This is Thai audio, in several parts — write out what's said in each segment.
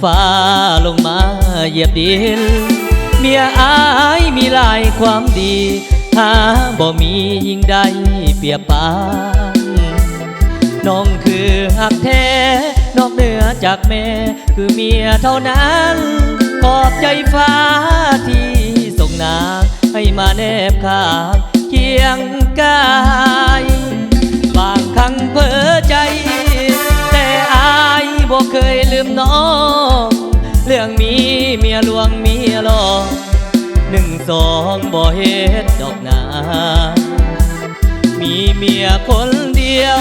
ฟ้าลงมาเหยียบดินเมียอายมีหลายความดีหาบ่มียิ่งใดเปรียบปานน้องคือหักแท้นอกเหนือจากแม่คือเมียเท่านั้นขอบใจฟ้าที่ส่งนางให้มาแนบข้างเคียงกายบางครั้งเพ้อใจแต่อายบ่เคยลืมน้องเรื่องมีเมียหลวงเมียหลอก1 2บ่เฮ็ดดอกนามีเมียคนเดียว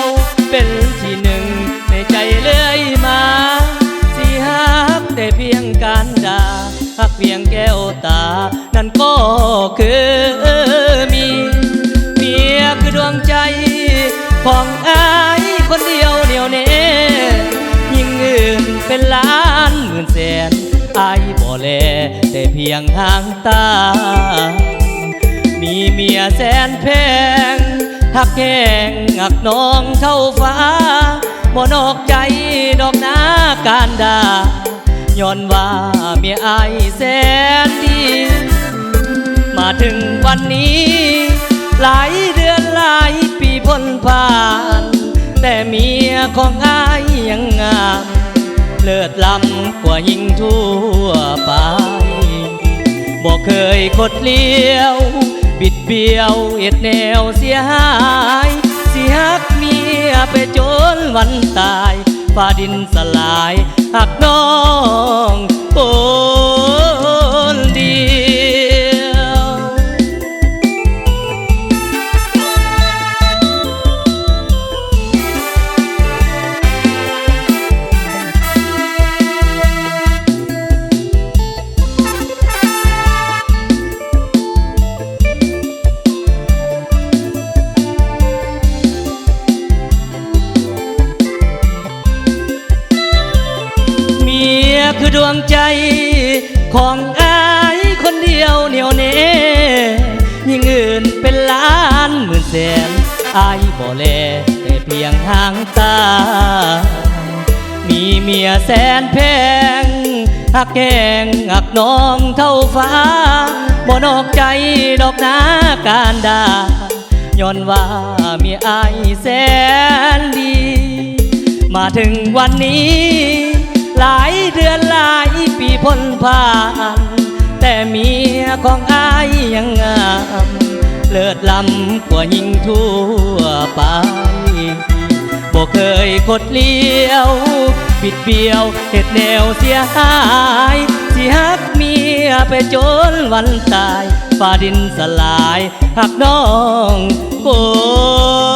เป็นที่1ในใจเลยมาสิฮักแต่เพียงการด่าฮักเพียงแก้วตานั่นก็คือเมียคือดวงใจของอายคนเดียวเดียวแน่ยิ่งอื่นเป็นล้านหมื่นแสนอายบ่แลแต่เพียงห่างตามีเมียแสนแพงหักแห้งหักน้องเท่าฟ้าบ่นอกใจดอกนาการด่าย้อนว่าเมียอายแสนดีมาถึงวันนี้หลายเดือนหลายปีพ้นผ่านแต่เมียของอายยังงามเลิศล้ำกว่าหญิงทั่วไปบ่เคยคดเลี้ยวบิดเบี้ยวเอ็ดแนวเสียหายสิฮักเมียไปจนวันตายฟ้าดินสลายหักน้องคนเดียวคือดวงใจของอายคนเดียวเหนียวแน่ยิ่งอื่นเป็นล้านหมื่นแสนอายบ่แลแต่เพียงห่างตามีเมียแสนแพงหักแห้งหักน้องเท่าฟ้าบ่นอกใจดอกนาการด่าย้อนว่าเมียอายแสนดีมาถึงวันนี้หลายเดือนหลายปีพ้นผ่านแต่เมียของอายยังงามเลิศล้ำกว่าหญิงทั่วไปบ่เคยคดเลี้ยวบิดเบี้ยวเฮ็ดแนวเสียหายสิฮักเมียไปจนวันตายฟ้าดินสลายหักน้องคน